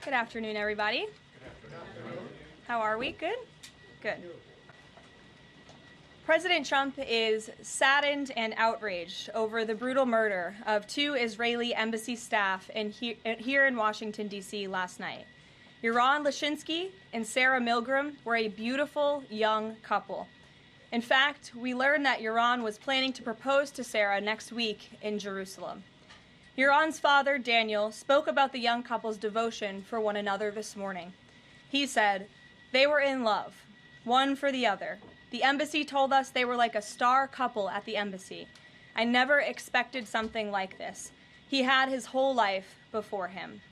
Good afternoon, everybody. Good afternoon. How are we? Good? Good. President Trump is saddened and outraged over the brutal murder of two Israeli embassy staff here in Washington, D.C. last night. Yaron Lashinsky and Sarah Milgram were a beautiful young couple. In fact, we learned that Yaron was planning to propose to Sarah next week in Jerusalem. Yaron's father, Daniel, spoke about the young couple's devotion for one another this morning. He said, "They were in love, one for the other. The embassy told us they were like a star couple at the embassy. I never expected something like this. He had his whole life before him."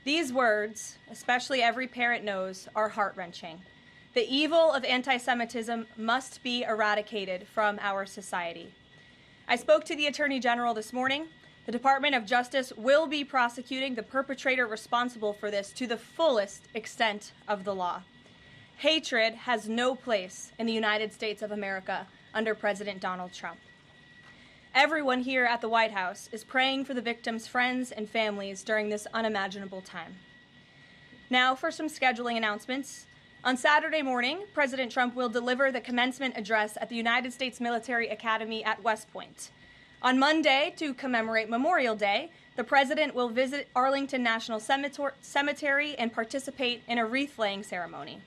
These words, especially every parent knows, are heart-wrenching. The evil of anti-Semitism must be eradicated from our society. I spoke to the Attorney General this morning. The Department of Justice will be prosecuting the perpetrator responsible for this to the fullest extent of the law. Hatred has no place in the United States of America under President Donald Trump. Everyone here at the White House is praying for the victims' friends and families during this unimaginable time. Now for some scheduling announcements. On Saturday morning, President Trump will deliver the commencement address at the United States Military Academy at West Point. On Monday, to commemorate Memorial Day, the President will visit Arlington National Cemetery and participate in a wreath-laying ceremony.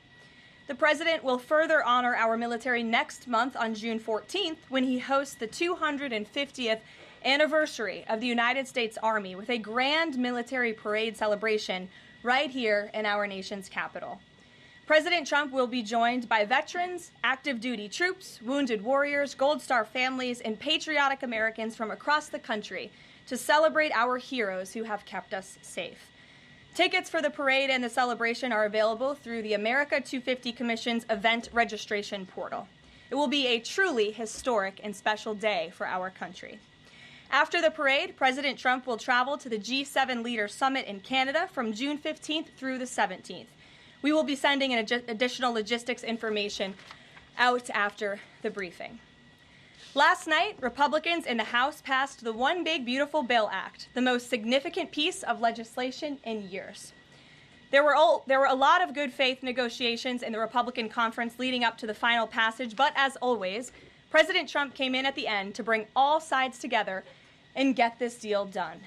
The President will further honor our military next month on June 14th when he hosts the 250th anniversary of the United States Army with a grand military parade celebration right here in our nation's capital. President Trump will be joined by veterans, active duty troops, wounded warriors, Gold Star families, and patriotic Americans from across the country to celebrate our heroes who have kept us safe. Tickets for the parade and the celebration are available through the America 250 Commission's event registration portal. It will be a truly historic and special day for our country. After the parade, President Trump will travel to the G7 Leaders Summit in Canada from June 15th through the 17th. We will be sending an additional logistics information out after the briefing. Last night, Republicans in the House passed the One Big Beautiful Bill Act, the most significant piece of legislation in years. There were a lot of good faith negotiations in the Republican conference leading up to the final passage, but as always, President Trump came in at the end to bring all sides together and get this deal done.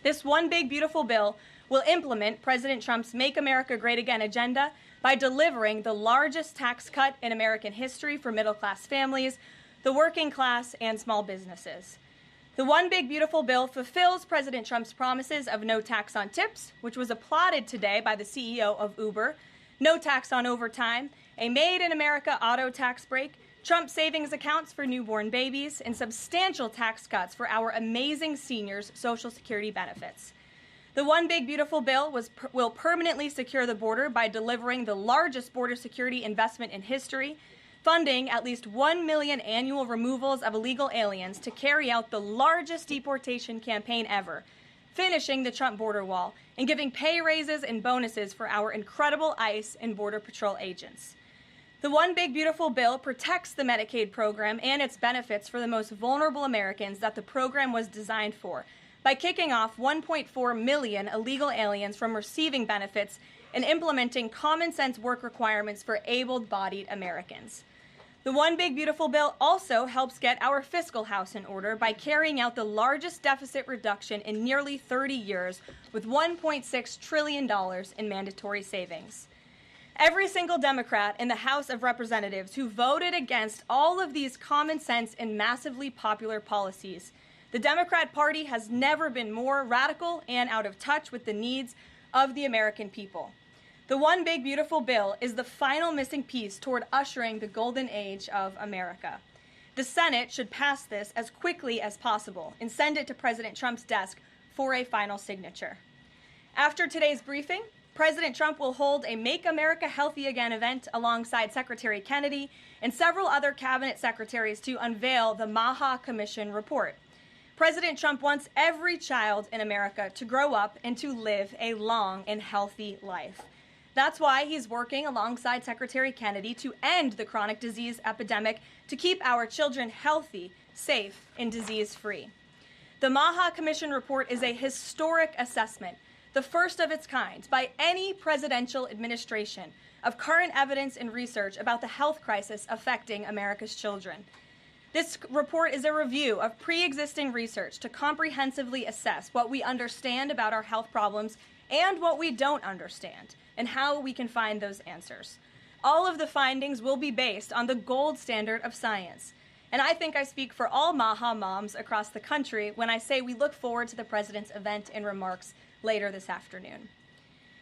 This One Big Beautiful Bill will implement President Trump's Make America Great Again agenda by delivering the largest tax cut in American history for middle-class families, the working class, and small businesses. The One Big Beautiful Bill fulfills President Trump's promises of no tax on tips, which was applauded today by the CEO of Uber, no tax on overtime, a Made in America auto tax break, Trump savings accounts for newborn babies, and substantial tax cuts for our amazing seniors' Social Security benefits. The One Big Beautiful Bill will permanently secure the border by delivering the largest border security investment in history, funding at least 1 million annual removals of illegal aliens to carry out the largest deportation campaign ever, finishing the Trump border wall, and giving pay raises and bonuses for our incredible ICE and Border Patrol agents. The One Big Beautiful Bill protects the Medicaid program and its benefits for the most vulnerable Americans that the program was designed for, by kicking off 1.4 million illegal aliens from receiving benefits and implementing common-sense work requirements for able-bodied Americans. The One Big Beautiful Bill also helps get our fiscal house in order by carrying out the largest deficit reduction in nearly 30 years with $1.6 trillion in mandatory savings. Every single Democrat in the House of Representatives who voted against all of these common-sense and massively popular policies. The Democrat Party has never been more radical and out of touch with the needs of the American people. The One Big Beautiful Bill is the final missing piece toward ushering the golden age of America. The Senate should pass this as quickly as possible and send it to President Trump's desk for a final signature. After today's briefing, President Trump will hold a Make America Healthy Again event alongside Secretary Kennedy and several other cabinet secretaries to unveil the Maha Commission report. President Trump wants every child in America to grow up and to live a long and healthy life. That's why he's working alongside Secretary Kennedy to end the chronic disease epidemic to keep our children healthy, safe, and disease-free. The Maha Commission report is a historic assessment the first of its kind by any presidential administration, of current evidence and research about the health crisis affecting America's children. This report is a review of pre-existing research to comprehensively assess what we understand about our health problems and what we don't understand, and how we can find those answers. All of the findings will be based on the gold standard of science. And I think I speak for all Maha moms across the country when I say we look forward to the president's event and remarks later this afternoon.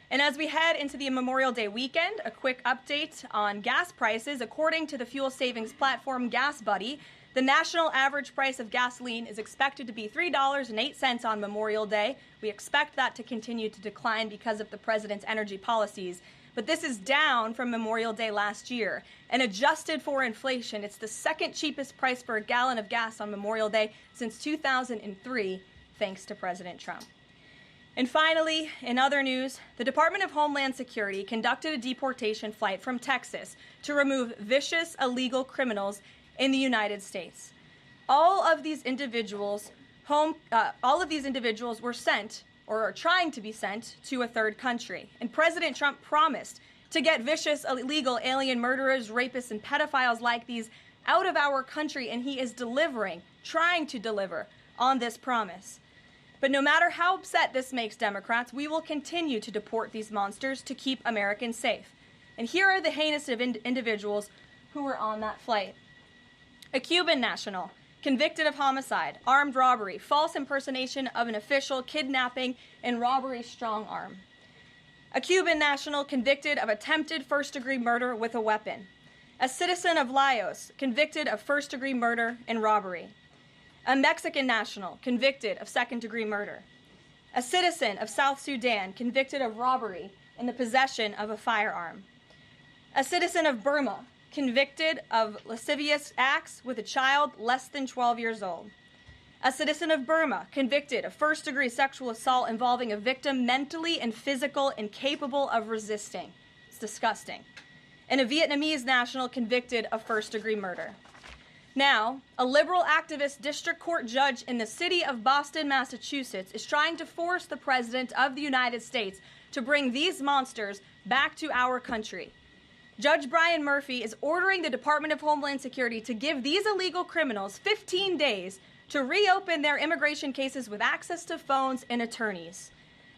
And as we head into the Memorial Day weekend, a quick update on gas prices. According to the fuel savings platform Gas Buddy, the national average price of gasoline is expected to be $3.08 on Memorial Day. We expect that to continue to decline because of the president's energy policies. But this is down from Memorial Day last year. And adjusted for inflation, it's the second cheapest price for a gallon of gas on Memorial Day since 2003, thanks to President Trump. And finally, in other news, the Department of Homeland Security conducted a deportation flight from Texas to remove vicious illegal criminals in the United States. All of these individuals were sent, or are trying to be sent, to a third country. And President Trump promised to get vicious illegal alien murderers, rapists, and pedophiles like these out of our country, and he is trying to deliver on this promise. But no matter how upset this makes Democrats, we will continue to deport these monsters to keep Americans safe. And here are the heinous of individuals who were on that flight. A Cuban national, convicted of homicide, armed robbery, false impersonation of an official, kidnapping, and robbery strong arm. A Cuban national convicted of attempted first-degree murder with a weapon. A citizen of Laos convicted of first-degree murder and robbery. A Mexican national convicted of second-degree murder. A citizen of South Sudan convicted of robbery and the possession of a firearm. A citizen of Burma convicted of lascivious acts with a child less than 12 years old. A citizen of Burma convicted of first-degree sexual assault involving a victim mentally and physically incapable of resisting. It's disgusting. And a Vietnamese national convicted of first-degree murder. Now, a liberal activist district court judge in the city of Boston, Massachusetts, is trying to force the President of the United States to bring these monsters back to our country. Judge Brian Murphy is ordering the Department of Homeland Security to give these illegal criminals 15 days to reopen their immigration cases with access to phones and attorneys.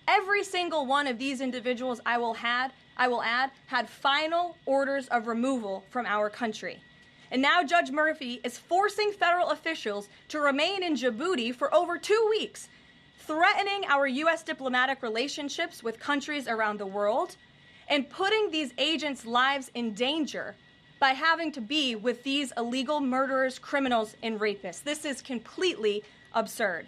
Every single one of these individuals, I will add, had final orders of removal from our country. And now Judge Murphy is forcing federal officials to remain in Djibouti for over 2 weeks, threatening our U.S. diplomatic relationships with countries around the world, and putting these agents' lives in danger by having to be with these illegal murderers, criminals, and rapists. This is completely absurd.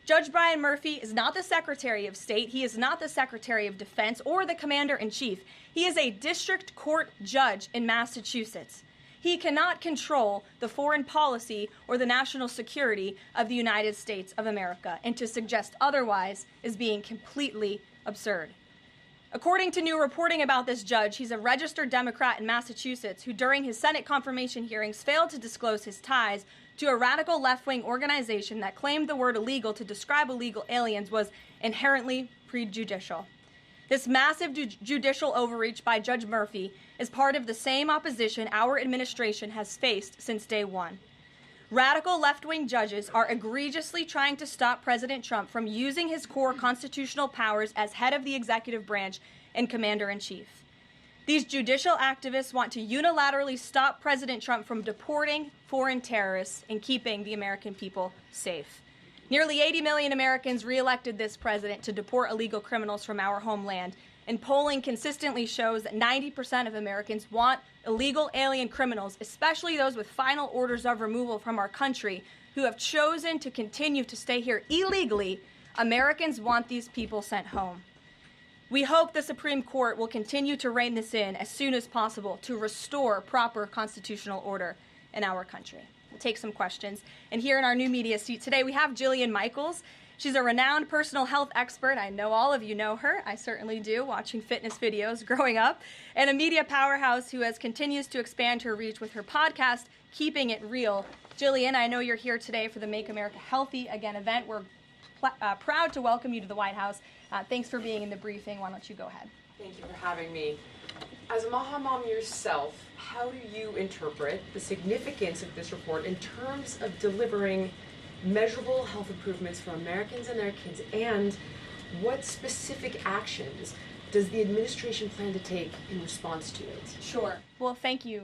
Judge Brian Murphy is not the Secretary of State. He is not the Secretary of Defense or the Commander-in-Chief. He is a district court judge in Massachusetts. He cannot control the foreign policy or the national security of the United States of America, and to suggest otherwise is being completely absurd. According to new reporting about this judge, he's a registered Democrat in Massachusetts who during his Senate confirmation hearings failed to disclose his ties to a radical left-wing organization that claimed the word illegal to describe illegal aliens was inherently prejudicial. This massive judicial overreach by Judge Murphy is part of the same opposition our administration has faced since day one. Radical left-wing judges are egregiously trying to stop President Trump from using his core constitutional powers as head of the executive branch and commander-in-chief. These judicial activists want to unilaterally stop President Trump from deporting foreign terrorists and keeping the American people safe. Nearly 80 million Americans re-elected this president to deport illegal criminals from our homeland, and polling consistently shows that 90% of Americans want illegal alien criminals, especially those with final orders of removal from our country, who have chosen to continue to stay here illegally. Americans want these people sent home. We hope the Supreme Court will continue to rein this in as soon as possible to restore proper constitutional order in our country. We'll take some questions. And here in our new media seat today, we have Jillian Michaels. She's a renowned personal health expert. I know all of you know her. I certainly do, watching fitness videos growing up. And a media powerhouse who continues to expand her reach with her podcast, Keeping It Real. Jillian, I know you're here today for the Make America Healthy Again event. We're proud to welcome you to the White House. Thanks for being in the briefing. Why don't you go ahead? Thank you for having me. As a Maha mom yourself, how do you interpret the significance of this report in terms of delivering measurable health improvements for Americans and their kids, and what specific actions does the administration plan to take in response to it? Sure. Well, thank you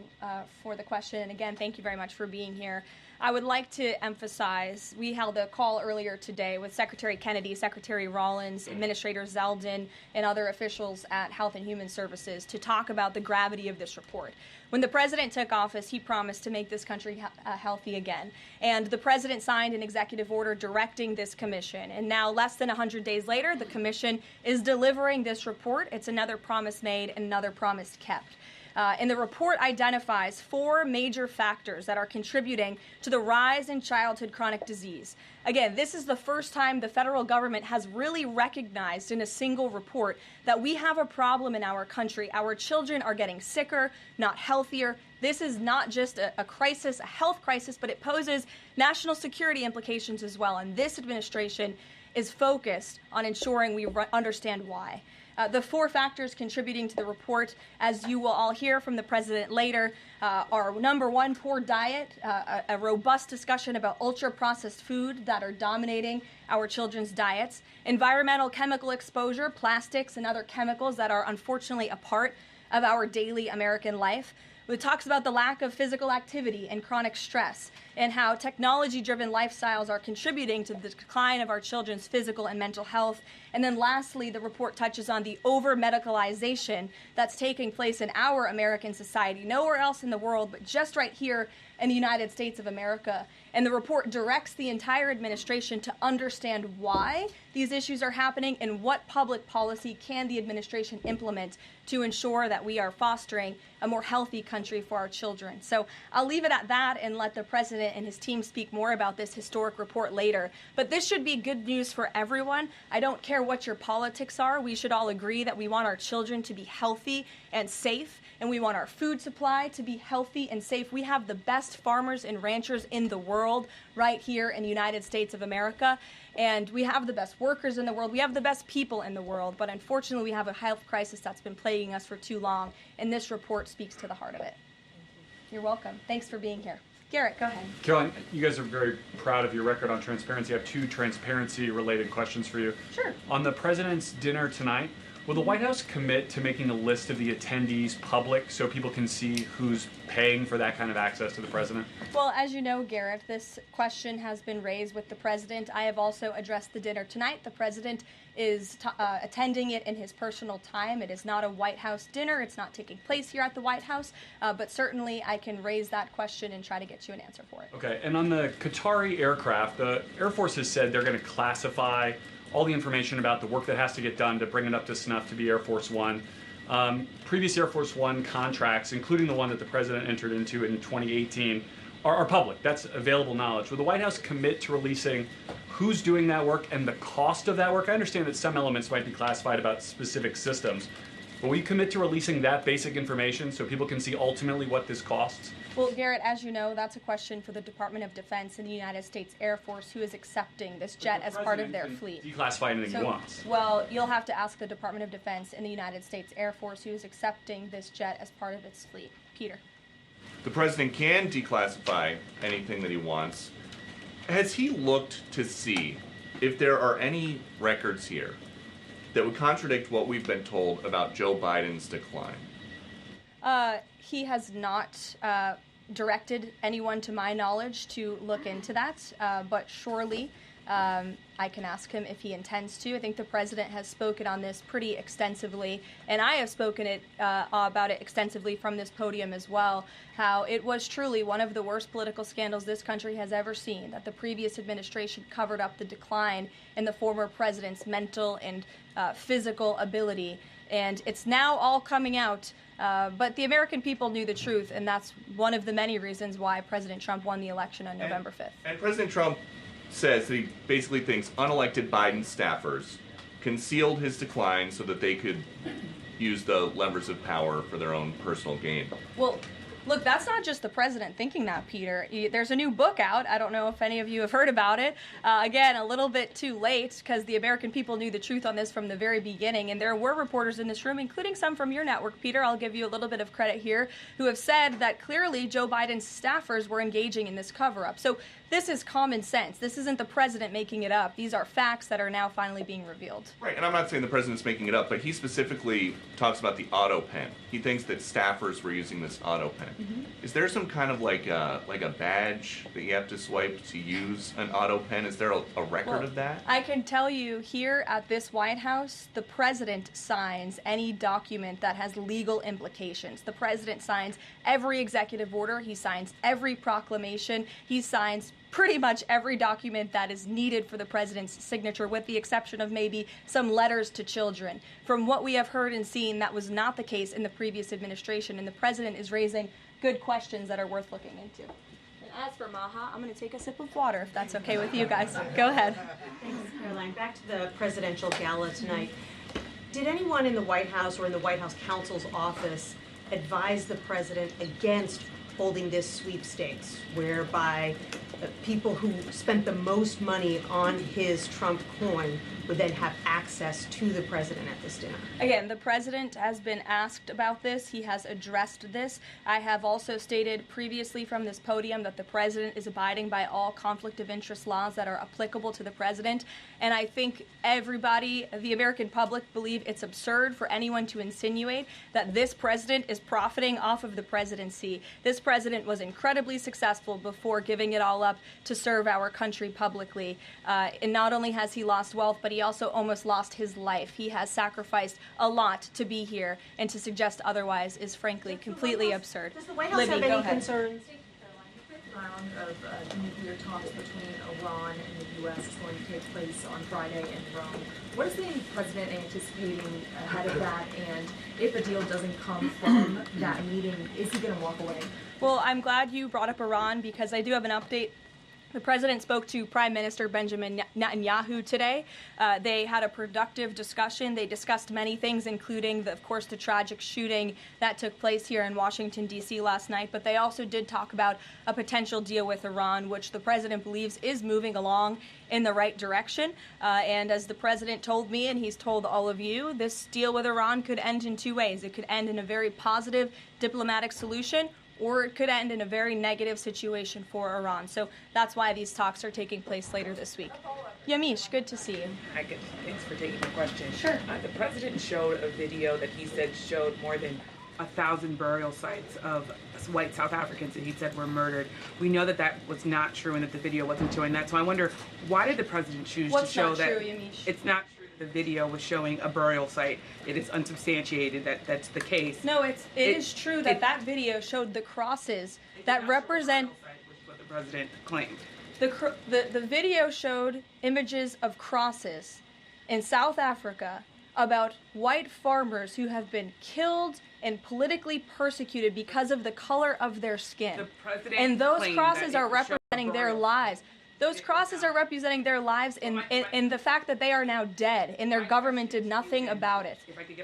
for the question. And again, thank you very much for being here. I would like to emphasize, we held a call earlier today with Secretary Kennedy, Secretary Rollins, Administrator Zeldin, and other officials at Health and Human Services to talk about the gravity of this report. When the president took office, he promised to make this country healthy again. And the president signed an executive order directing this commission. And now, less than 100 days later, the commission is delivering this report. It's another promise made and another promise kept. And the report identifies 4 major factors that are contributing to the rise in childhood chronic disease. Again, this is the first time the federal government has really recognized in a single report that we have a problem in our country. Our children are getting sicker, not healthier. This is not just a crisis, a health crisis, but it poses national security implications as well. And this administration is focused on ensuring we understand why. The 4 factors contributing to the report, as you will all hear from the president later, are number 1, poor diet, a robust discussion about ultra-processed food that are dominating our children's diets, environmental chemical exposure, plastics and other chemicals that are unfortunately a part of our daily American life. It talks about the lack of physical activity and chronic stress, and how technology-driven lifestyles are contributing to the decline of our children's physical and mental health. And then lastly, the report touches on the over-medicalization that's taking place in our American society, nowhere else in the world, but just right here in the United States of America. And the report directs the entire administration to understand why these issues are happening and what public policy can the administration implement to ensure that we are fostering a more healthy country for our children. So I'll leave it at that and let the president and his team speak more about this historic report later. But this should be good news for everyone. I don't care what your politics are. We should all agree that we want our children to be healthy and safe, and we want our food supply to be healthy and safe. We have the best farmers and ranchers in the world right here in the United States of America, and we have the best workers in the world. We have the best people in the world, but unfortunately we have a health crisis that's been plaguing us for too long, and this report speaks to the heart of it. You're welcome. Thanks for being here. Garrett, go ahead. Karoline, you guys are very proud of your record on transparency. I have 2 transparency-related questions for you. Sure. On the president's dinner tonight, will the White House commit to making a list of the attendees public so people can see who's paying for that kind of access to the president? Well, as you know, Garrett, this question has been raised with the president. I have also addressed the dinner tonight. The president is attending it in his personal time. It is not a White House dinner. It's not taking place here at the White House, but certainly I can raise that question and try to get you an answer for it. Okay, and on the Qatari aircraft, the Air Force has said they're going to classify all the information about the work that has to get done to bring it up to snuff to be Air Force One. Previous Air Force One contracts, including the one that the president entered into in 2018, are public. That's available knowledge. Will the White House commit to releasing who's doing that work and the cost of that work? I understand that some elements might be classified about specific systems, but will you commit to releasing that basic information so people can see ultimately what this costs? Well, Garrett, as you know, that's a question for the Department of Defense and the United States Air Force, who is accepting this jet as part of their fleet. Declassify anything he wants. Well, you'll have to ask the Department of Defense and the United States Air Force, who is accepting this jet as part of its fleet. Peter. The president can declassify anything that he wants. Has he looked to see if there are any records here that would contradict what we've been told about Joe Biden's decline? He has not directed anyone, to my knowledge, to look into that, but surely I can ask him if he intends to. I think the president has spoken on this pretty extensively, and I have spoken about it extensively from this podium as well, how it was truly one of the worst political scandals this country has ever seen, that the previous administration covered up the decline in the former president's mental and physical ability. And it's now all coming out, but the American people knew the truth, and that's one of the many reasons why President Trump won the election on November 5th. And President Trump says that he basically thinks unelected Biden staffers concealed his decline so that they could use the levers of power for their own personal gain. Well, Look, that's not just the president thinking that, Peter. There's a new book out. I don't know if any of you have heard about it. Again, a little bit too late because the American people knew the truth on this from the very beginning. And there were reporters in this room, including some from your network, Peter, I'll give you a little bit of credit here, who have said that clearly Joe Biden's staffers were engaging in this cover-up. So this is common sense. This isn't the president making it up. These are facts that are now finally being revealed. Right, and I'm not saying the president's making it up, but he specifically talks about the auto pen. He thinks that staffers were using this auto pen. Mm-hmm. Is there some kind of like a badge that you have to swipe to use an auto pen? Is there a record of that? I can tell you here at this White House, the president signs any document that has legal implications. The president signs every executive order. He signs every proclamation. He signs pretty much every document that is needed for the president's signature, with the exception of maybe some letters to children. From what we have heard and seen, that was not the case in the previous administration, and the president is raising good questions that are worth looking into. And as for Maha, I'm going to take a sip of water, if that's okay with you guys. Go ahead. Thanks, Karoline. Back to the presidential gala tonight. Did anyone in the White House or in the White House counsel's office advise the president against holding this sweepstakes, whereby people who spent the most money on his Trump coin would then have access to the president at this dinner? Again, the president has been asked about this. He has addressed this. I have also stated previously from this podium that the president is abiding by all conflict of interest laws that are applicable to the president. And I think everybody, the American public, believe it's absurd for anyone to insinuate that this president is profiting off of the presidency. This president was incredibly successful before giving it all up to serve our country publicly. And not only has he lost wealth, but he also almost lost his life. He has sacrificed a lot to be here, and to suggest otherwise is frankly completely absurd. Does the White House Libby, have go any ahead. concerns? The fifth round of nuclear talks between Iran and the U.S. is going to take place on Friday in Rome. What is the president anticipating ahead of that? And if a deal doesn't come from that meeting, is he going to walk away? Well, I'm glad you brought up Iran, because I do have an update. The president spoke to Prime Minister Benjamin Netanyahu today. They had a productive discussion. They discussed many things, including, of course, the tragic shooting that took place here in Washington, D.C. last night. But they also did talk about a potential deal with Iran, which the president believes is moving along in the right direction. And as the president told me, and he's told all of you, this deal with Iran could end in two ways. It could end in a very positive diplomatic solution, or it could end in a very negative situation for Iran. So that's why these talks are taking place later this week. Yamish, good to see you. Hi, good. Thanks for taking the question. Sure. The president showed a video that he said showed more than 1,000 burial sites of white South Africans that he said were murdered. We know that that was not true and that the video wasn't showing that. So I wonder, why did the president choose to show that? What's not true, Yamish? It's not true. The video was showing a burial site. It is unsubstantiated that that's the case. No, it is true that that video showed the crosses that represent. Which is what the president claimed. The video showed images of crosses in South Africa about white farmers who have been killed and politically persecuted because of the color of their skin. The president And those claimed crosses that are it showed representing their burial lives. Those crosses are representing their lives in the fact that they are now dead, and their government did nothing about it.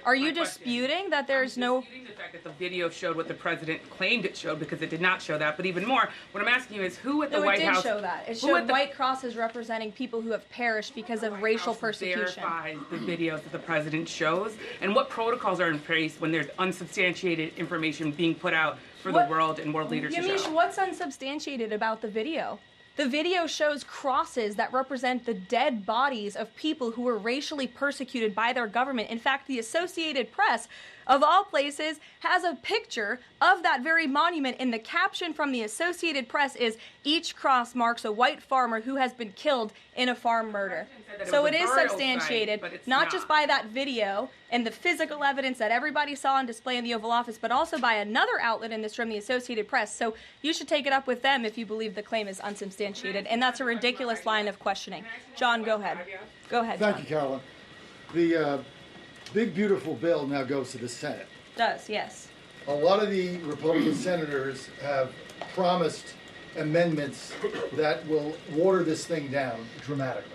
Are you disputing that there's no... I'm disputing the fact that the video showed what the president claimed it showed, because it did not show that. But even more, what I'm asking you is who at the White House... No, it did show that. It showed white crosses representing people who have perished because of racial persecution. Verifies the videos that the president shows, and what protocols are in place when there's unsubstantiated information being put out for the world and world leaders to Yamish, show? what's unsubstantiated about the video? The video shows crosses that represent the dead bodies of people who were racially persecuted by their government. In fact, the Associated Press, of all places, has a picture of that very monument, and the caption from the Associated Press is, "Each cross marks a white farmer who has been killed in a farm murder." So it is substantiated, not just by that video and the physical evidence that everybody saw on display in the Oval Office, but also by another outlet in this room, the Associated Press. So you should take it up with them if you believe the claim is unsubstantiated, and that's a ridiculous line of questioning. John, go ahead. Go ahead, John. Thank you, Karoline. The big, beautiful bill now goes to the Senate. Does, yes. A lot of the Republican senators have promised amendments that will water this thing down dramatically.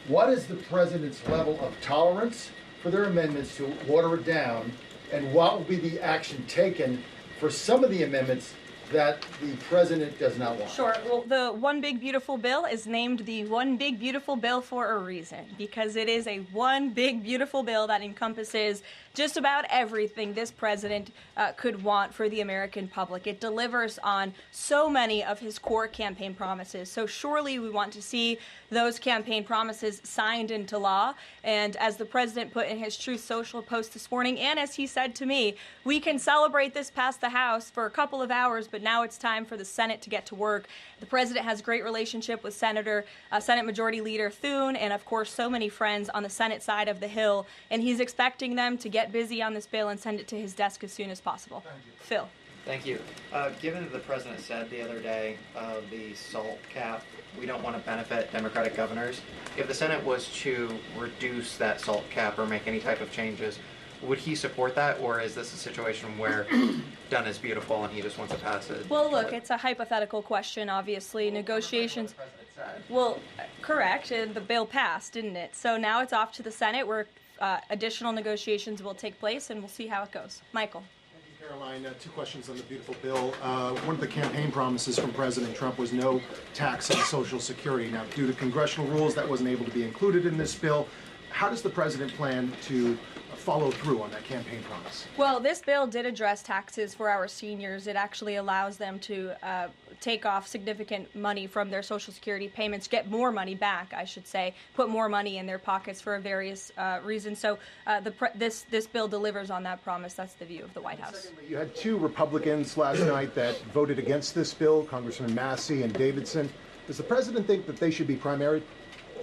What is the president's level of tolerance for their amendments to water it down, and what will be the action taken for some of the amendments that the president does not want? Sure. Well, the One Big Beautiful Bill is named the One Big Beautiful Bill for a reason, because it is a one big beautiful bill that encompasses just about everything this president could want for the American public. It delivers on so many of his core campaign promises. So surely we want to see those campaign promises signed into law. And as the president put in his Truth Social post this morning, and as he said to me, we can celebrate this past the House for a couple of hours, but now it's time for the Senate to get to work. The president has a great relationship with Senate Majority Leader Thune, and of course so many friends on the Senate side of the Hill, and he's expecting them to get busy on this bill and send it to his desk as soon as possible. Phil. Thank you. Given that the president said the other day the SALT cap, we don't want to benefit Democratic governors. If the Senate was to reduce that SALT cap or make any type of changes, would he support that, or is this a situation where done is beautiful and he just wants to pass it? Well, look, it's a hypothetical question, obviously. Negotiations. Well, correct, and the bill passed, didn't it? So now it's off to the Senate where additional negotiations will take place, and we'll see how it goes. Michael. Karoline, two questions on the beautiful bill. One of the campaign promises from President Trump was no tax on Social Security. Now, due to congressional rules, that wasn't able to be included in this bill. How does the president plan to follow through on that campaign promise? Well, this bill did address taxes for our seniors. It actually allows them to take off significant money from their Social Security payments, get more money back, I should say, put more money in their pockets for various reasons. So this bill delivers on that promise. That's the view of the White House. Secondly, you had two Republicans last night that voted against this bill, Congressman Massey and Davidson. Does the president think that they should be primaried?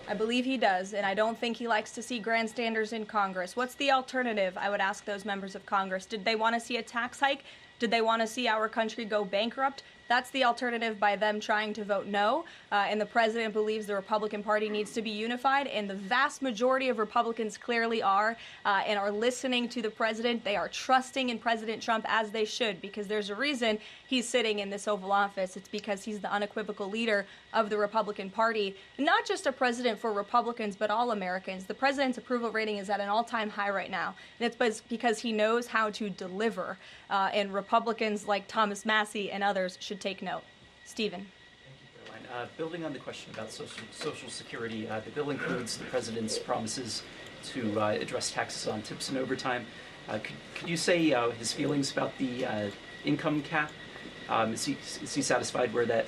I believe he does, and I don't think he likes to see grandstanders in Congress. What's the alternative? I would ask those members of Congress. Did they want to see a tax hike? Did they want to see our country go bankrupt? That's the alternative by them trying to vote no. And the president believes the Republican Party needs to be unified, and the vast majority of Republicans clearly are and are listening to the president. They are trusting in President Trump, as they should, because there's a reason he's sitting in this Oval Office. It's because he's the unequivocal leader of the Republican Party. Not just a president for Republicans, but all Americans. The president's approval rating is at an all-time high right now, and it's because he knows how to deliver. And Republicans like Thomas Massey and others should take note. Stephen. Thank you, Caroline. Building on the question about Social Security, the bill includes the president's promises to address taxes on tips and overtime. Could you say his feelings about the income cap? Is he satisfied where that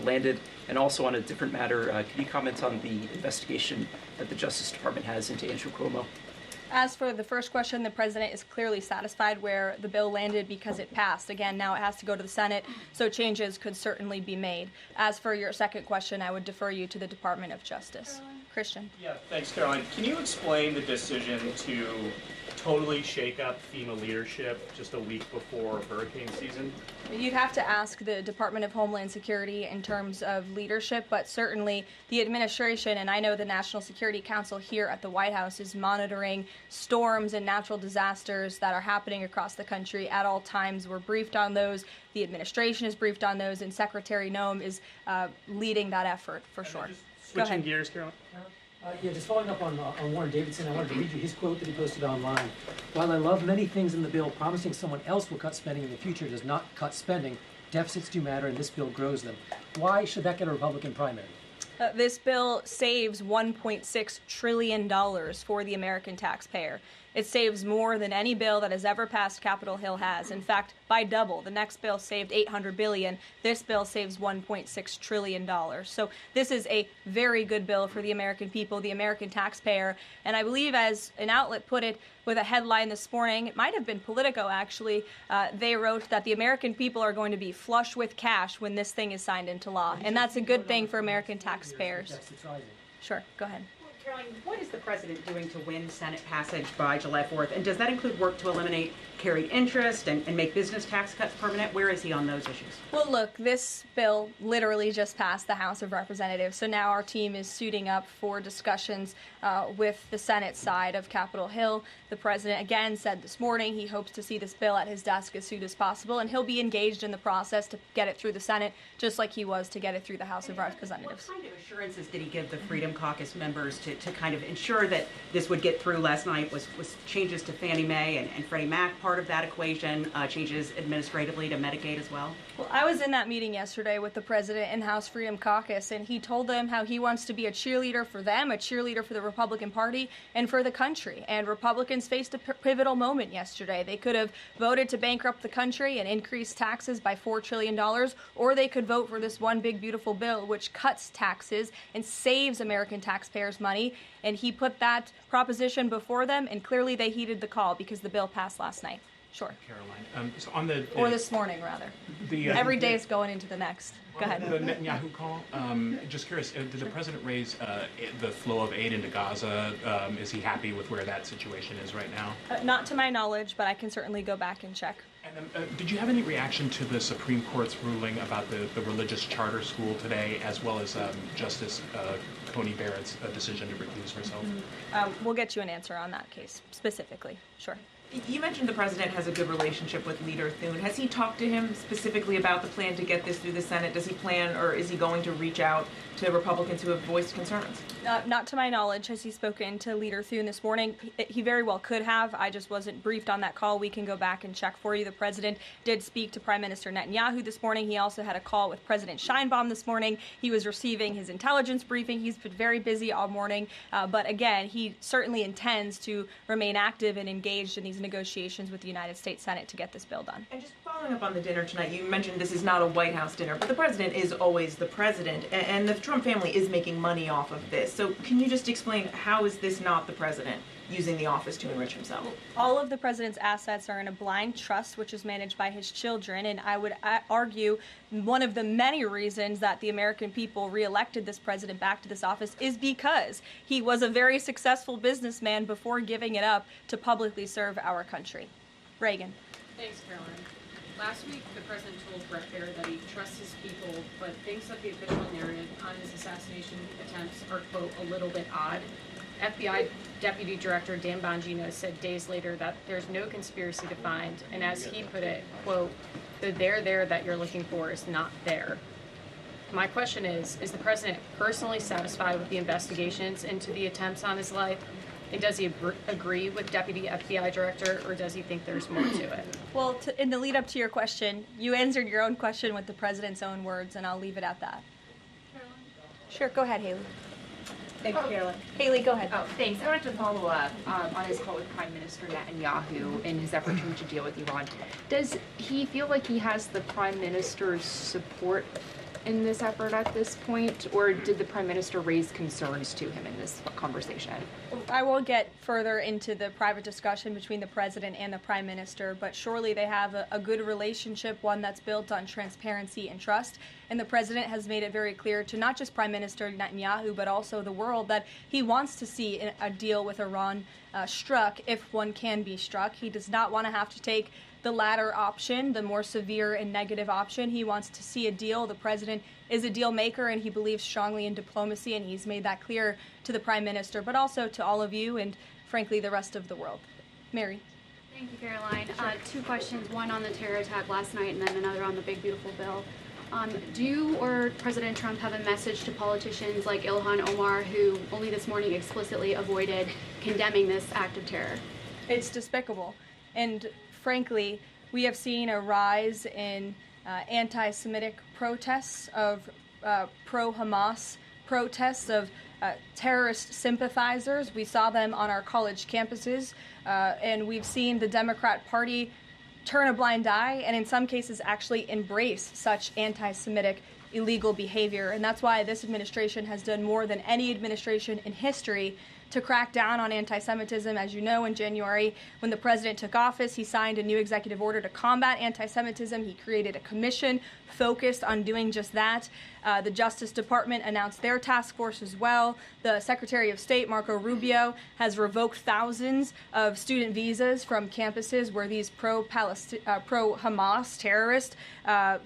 landed? And also on a different matter, could you comment on the investigation that the Justice Department has into Andrew Cuomo? As for the first question, the president is clearly satisfied where the bill landed because it passed. Again, now it has to go to the Senate, so changes could certainly be made. As for your second question, I would defer you to the Department of Justice. Christian. Yeah, thanks, Caroline. Can you explain the decision to totally shake up FEMA leadership just a week before hurricane season? You'd have to ask the Department of Homeland Security in terms of leadership, but certainly the administration, and I know the National Security Council here at the White House is monitoring storms and natural disasters that are happening across the country at all times. We're briefed on those. The administration is briefed on those, and Secretary Noem is leading that effort for sure. Switching gears, Caroline. Yeah, just following up on Warren Davidson, I wanted to read you his quote that he posted online. While I love many things in the bill, promising someone else will cut spending in the future does not cut spending. Deficits do matter, and this bill grows them. Why should that get a Republican primary? This bill saves $1.6 trillion for the American taxpayer. It saves more than any bill that has ever passed Capitol Hill has. In fact, by double. The next bill saved $800 billion. This bill saves $1.6 trillion. So this is a very good bill for the American people, the American taxpayer. And I believe, as an outlet put it with a headline this morning, it might have been Politico actually, they wrote that the American people are going to be flush with cash when this thing is signed into law. And that's a good thing for American taxpayers. Sure, go ahead. Caroline, what is the president doing to win Senate passage by July 4th? And does that include work to eliminate carried interest and make business tax cuts permanent? Where is he on those issues? Well, look, this bill literally just passed the House of Representatives, so now our team is suiting up for discussions with the Senate side of Capitol Hill. The president, again, said this morning he hopes to see this bill at his desk as soon as possible, and he'll be engaged in the process to get it through the Senate, just like he was to get it through the House of Representatives. What kind of assurances did he give the Freedom Caucus members to to kind of ensure that this would get through last night was changes to Fannie Mae and Freddie Mac part of that equation, changes administratively to Medicaid as well? Well, I was in that meeting yesterday with the president and House Freedom Caucus, and he told them how he wants to be a cheerleader for them, a cheerleader for the Republican Party, and for the country. And Republicans faced a pivotal moment yesterday. They could have voted to bankrupt the country and increase taxes by $4 trillion, or they could vote for this one big, beautiful bill which cuts taxes and saves American taxpayers money. And he put that proposition before them, and clearly they heeded the call because the bill passed last night. Sure. Caroline, so on the or this morning, rather. Every day is going into the next. Go ahead. The Netanyahu call. Just curious, did the president raise the flow of aid into Gaza? Is he happy with where that situation is right now? Not to my knowledge, but I can certainly go back and check. And did you have any reaction to the Supreme Court's ruling about the religious charter school today, as well as Justice Coney Barrett's decision to recuse herself? We'll get you an answer on that case specifically. Sure. You mentioned the president has a good relationship with Leader Thune. Has he talked to him specifically about the plan to get this through the Senate? Does he plan, or is he going to reach out to Republicans who have voiced concerns? Not to my knowledge. Has he spoken to Leader Thune this morning? He very well could have. I just wasn't briefed on that call. We can go back and check for you. The president did speak to Prime Minister Netanyahu this morning. He also had a call with President Sheinbaum this morning. He was receiving his intelligence briefing. He's been very busy all morning. But again, he certainly intends to remain active and engaged in these negotiations with the United States Senate to get this bill done. And just following up on the dinner tonight, you mentioned this is not a White House dinner, but the president is always the president, and the Trump family is making money off of this. So can you just explain, how is this not the president using the office to enrich himself? All of the president's assets are in a blind trust, which is managed by his children, and I would argue one of the many reasons that the American people reelected this president back to this office is because he was a very successful businessman before giving it up to publicly serve our country. Reagan. Thanks, Caroline. Last week, the president told Brett Baer that he trusts his people, but thinks that the official narrative on his assassination attempts are, quote, a little bit odd. FBI Deputy Director Dan Bongino said days later that there's no conspiracy to find, and as he put it, quote, the there that you're looking for is not there. My question is the president personally satisfied with the investigations into the attempts on his life? And does he agree with Deputy FBI Director, or does he think there's more to it? Well, in the lead up to your question, you answered your own question with the president's own words, and I'll leave it at that. Caroline? Sure, go ahead, Haley. Thank you, Caroline. Haley, go ahead. Oh, thanks. I wanted to follow up on his call with Prime Minister Netanyahu in his effort to reach a deal with Iran. Does he feel like he has the Prime Minister's support in this effort at this point, or did the Prime Minister raise concerns to him in this conversation? I will get further into the private discussion between the president and the prime minister, but surely they have a good relationship, one that's built on transparency and trust. And the president has made it very clear to not just Prime Minister Netanyahu, but also the world, that he wants to see a deal with Iran struck, if one can be struck. He does not want to have to take the latter option, the more severe and negative option. He wants to see a deal. The president is a deal maker, and he believes strongly in diplomacy, and he's made that clear to the prime minister, but also to all of you and, frankly, the rest of the world. Mary. Thank you, Caroline. Two questions, one on the terror attack last night and then another on the big, beautiful bill. Do you or President Trump have a message to politicians like Ilhan Omar, who only this morning explicitly avoided condemning this act of terror? It's despicable. And frankly, we have seen a rise in anti-Semitic protests, of pro-Hamas protests, of terrorist sympathizers. We saw them on our college campuses, and we've seen the Democrat Party turn a blind eye and in some cases actually embrace such anti-Semitic illegal behavior. And that's why this administration has done more than any administration in history to crack down on anti-Semitism. As you know, in January, when the president took office, he signed a new executive order to combat anti-Semitism. He created a commission focused on doing just that. The Justice Department announced their task force as well. The Secretary of State, Marco Rubio, has revoked thousands of student visas from campuses where these pro-Hamas terrorist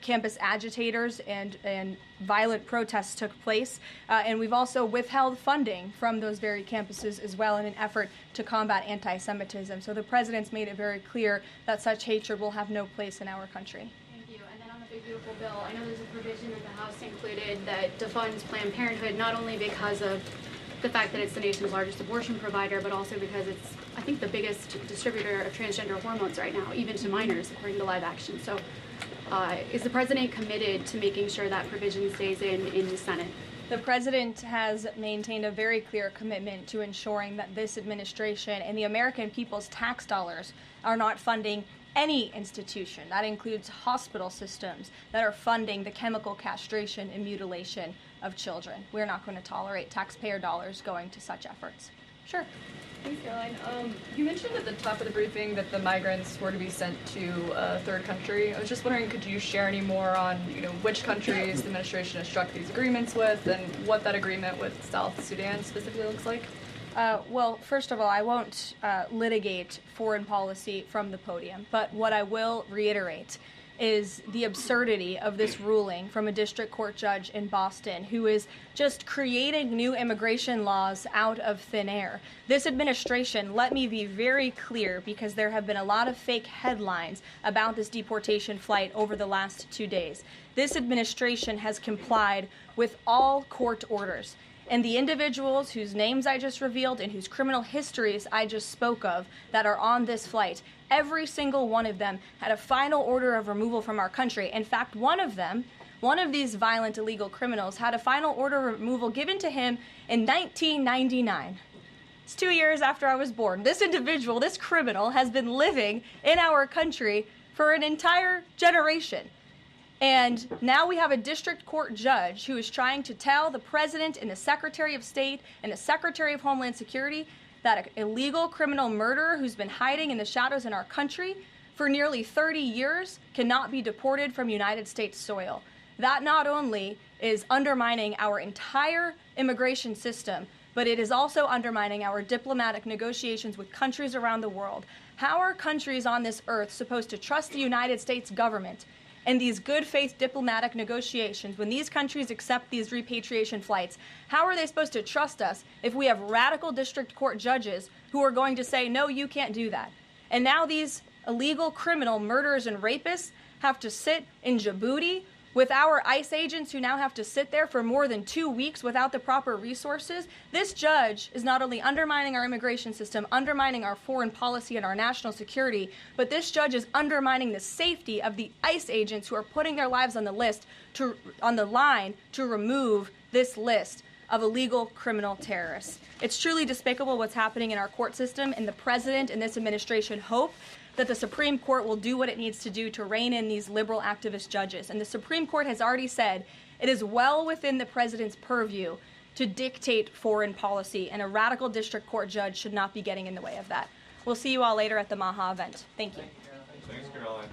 campus agitators and violent protests took place. And we've also withheld funding from those very campuses as well in an effort to combat anti-Semitism. So the president's made it very clear that such hatred will have no place in our country. Thank you. And then on the big, beautiful bill, I know there's a provision that the House included that defunds Planned Parenthood, not only because of the fact that it's the nation's largest abortion provider, but also because it's, I think, the biggest distributor of transgender hormones right now, even to minors, according to Live Action. So is the president committed to making sure that provision stays in the Senate? The president has maintained a very clear commitment to ensuring that this administration and the American people's tax dollars are not funding any institution. That includes hospital systems that are funding the chemical castration and mutilation of children. We're not going to tolerate taxpayer dollars going to such efforts. Sure. Thanks, Caroline. You mentioned at the top of the briefing that the migrants were to be sent to a third country. I was just wondering, could you share any more on, which countries the administration has struck these agreements with, and what that agreement with South Sudan specifically looks like? Well, first of all, I won't litigate foreign policy from the podium, but what I will reiterate is the absurdity of this ruling from a district court judge in Boston who is just creating new immigration laws out of thin air. This administration, let me be very clear, because there have been a lot of fake headlines about this deportation flight over the last 2 days. This administration has complied with all court orders. And the individuals whose names I just revealed and whose criminal histories I just spoke of that are on this flight, every single one of them had a final order of removal from our country. In fact, one of these violent illegal criminals had a final order of removal given to him in 1999. It's 2 years after I was born. This individual, this criminal, has been living in our country for an entire generation. And now we have a district court judge who is trying to tell the president and the Secretary of State and the Secretary of Homeland Security that an illegal criminal murderer who's been hiding in the shadows in our country for nearly 30 years cannot be deported from United States soil. That not only is undermining our entire immigration system, but it is also undermining our diplomatic negotiations with countries around the world. How are countries on this earth supposed to trust the United States government and these good faith diplomatic negotiations when these countries accept these repatriation flights? How are they supposed to trust us if we have radical district court judges who are going to say, no, you can't do that? And now these illegal criminal murderers and rapists have to sit in Djibouti with our ICE agents who now have to sit there for more than 2 weeks without the proper resources. This judge is not only undermining our immigration system, undermining our foreign policy and our national security, but this judge is undermining the safety of the ICE agents who are putting their lives on the line to remove this list of illegal criminal terrorists. It's truly despicable what's happening in our court system, and the president and this administration hope that the Supreme Court will do what it needs to do to rein in these liberal activist judges. And the Supreme Court has already said it is well within the president's purview to dictate foreign policy, and a radical district court judge should not be getting in the way of that. We'll see you all later at the Maha event. Thank you. Thanks, Caroline.